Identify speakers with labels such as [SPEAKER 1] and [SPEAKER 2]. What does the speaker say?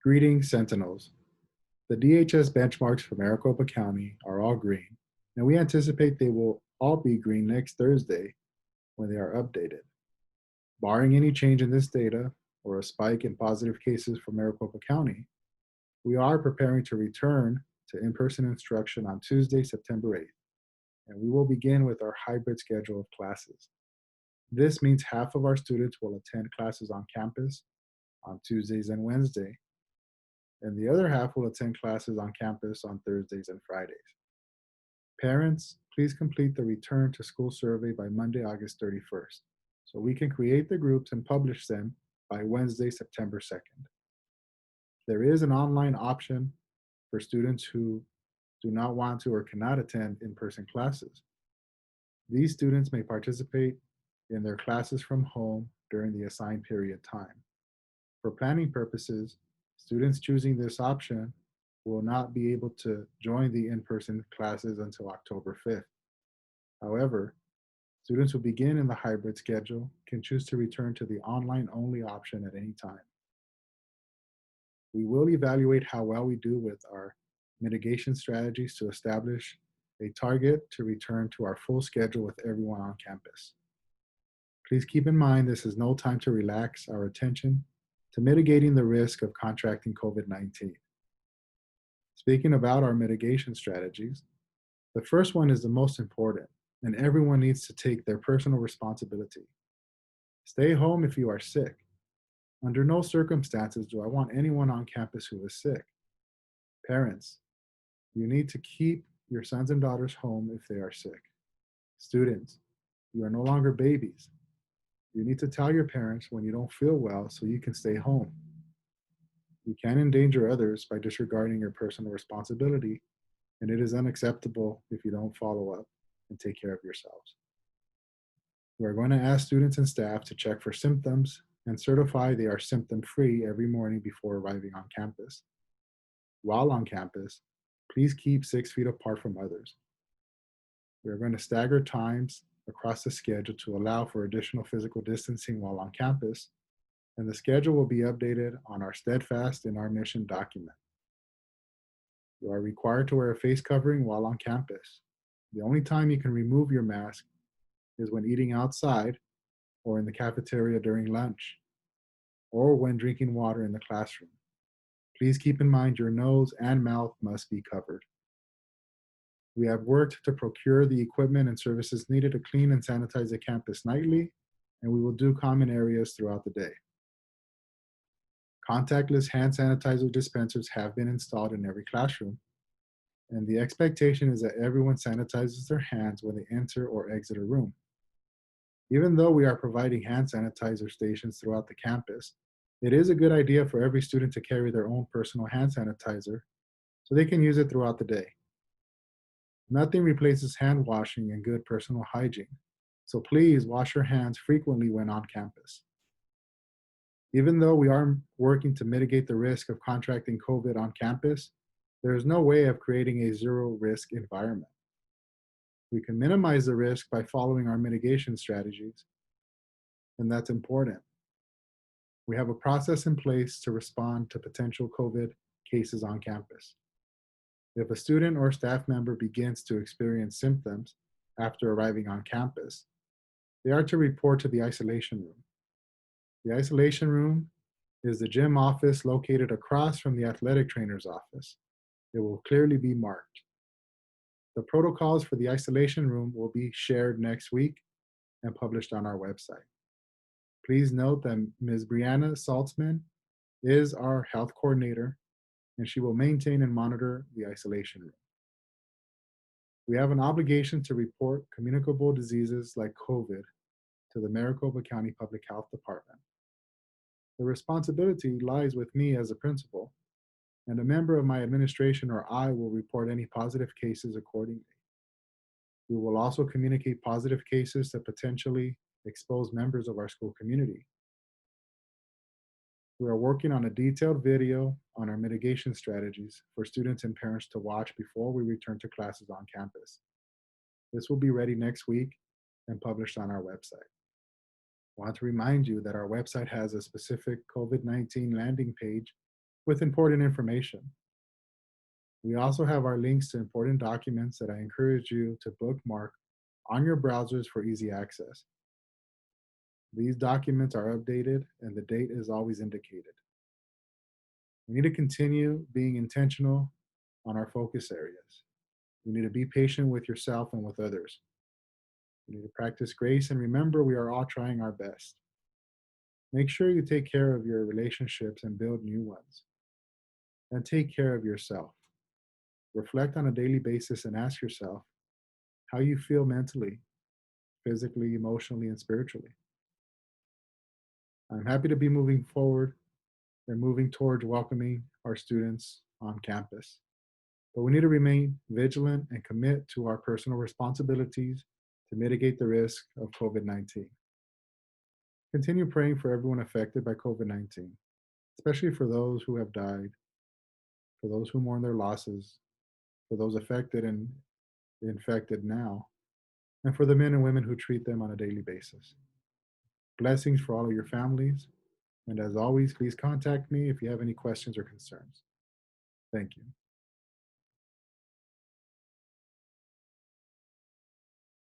[SPEAKER 1] Greetings, Sentinels. The DHS benchmarks for Maricopa County are all green, and we anticipate they will all be green next Thursday when they are updated. Barring any change in this data or a spike in positive cases for Maricopa County, we are preparing to return to in-person instruction on Tuesday, September 8th, and we will begin with our hybrid schedule of classes. This means half of our students will attend classes on campus on Tuesdays and Wednesdays, and the other half will attend classes on campus on Thursdays and Fridays. Parents, please complete the return to school survey by Monday, August 31st, so we can create the groups and publish them by Wednesday, September 2nd. There is an online option for students who do not want to or cannot attend in-person classes. These students may participate in their classes from home during the assigned period time. For planning purposes, students choosing this option will not be able to join the in-person classes until October 5th. However, students who begin in the hybrid schedule can choose to return to the online-only option at any time. We will evaluate how well we do with our mitigation strategies to establish a target to return to our full schedule with everyone on campus. Please keep in mind this is no time to relax our attention to mitigating the risk of contracting COVID-19. Speaking about our mitigation strategies, the first one is the most important, and everyone needs to take their personal responsibility. Stay home if you are sick. Under no circumstances do I want anyone on campus who is sick. Parents, you need to keep your sons and daughters home if they are sick. Students, you are no longer babies. You need to tell your parents when you don't feel well so you can stay home. You can endanger others by disregarding your personal responsibility, and it is unacceptable if you don't follow up and take care of yourselves. We are going to ask students and staff to check for symptoms and certify they are symptom-free every morning before arriving on campus. While on campus, please keep 6 feet apart from others. We are going to stagger times across the schedule to allow for additional physical distancing while on campus, and the schedule will be updated on our Steadfast in Our Mission document. You are required to wear a face covering while on campus. The only time you can remove your mask is when eating outside or in the cafeteria during lunch, or when drinking water in the classroom. Please keep in mind your nose and mouth must be covered. We have worked to procure the equipment and services needed to clean and sanitize the campus nightly, and we will do common areas throughout the day. Contactless hand sanitizer dispensers have been installed in every classroom, and the expectation is that everyone sanitizes their hands when they enter or exit a room. Even though we are providing hand sanitizer stations throughout the campus, it is a good idea for every student to carry their own personal hand sanitizer so they can use it throughout the day. Nothing replaces hand washing and good personal hygiene, so please wash your hands frequently when on campus. Even though we are working to mitigate the risk of contracting COVID on campus, there is no way of creating a zero-risk environment. We can minimize the risk by following our mitigation strategies, and that's important. We have a process in place to respond to potential COVID cases on campus. If a student or staff member begins to experience symptoms after arriving on campus, they are to report to the isolation room. The isolation room is the gym office located across from the athletic trainer's office. It will clearly be marked. The protocols for the isolation room will be shared next week and published on our website. Please note that Ms. Brianna Saltzman is our health coordinator, and she will maintain and monitor the isolation room. We have an obligation to report communicable diseases like COVID to the Maricopa County Public Health Department. The responsibility lies with me as a principal, and a member of my administration or I will report any positive cases accordingly. We will also communicate positive cases to potentially expose members of our school community. We are working on a detailed video on our mitigation strategies for students and parents to watch before we return to classes on campus. This will be ready next week and published on our website. I want to remind you that our website has a specific COVID-19 landing page with important information. We also have our links to important documents that I encourage you to bookmark on your browsers for easy access. These documents are updated and the date is always indicated. We need to continue being intentional on our focus areas. We need to be patient with yourself and with others. We need to practice grace and remember we are all trying our best. Make sure you take care of your relationships and build new ones. And take care of yourself. Reflect on a daily basis and ask yourself how you feel mentally, physically, emotionally, and spiritually. I'm happy to be moving forward and moving towards welcoming our students on campus. But we need to remain vigilant and commit to our personal responsibilities to mitigate the risk of COVID 19. Continue praying for everyone affected by COVID 19, especially for those who have died, for those who mourn their losses, for those affected and infected now, and for the men and women who treat them on a daily basis. Blessings for all of your families. And as always, please contact me if you have any questions or concerns. Thank you.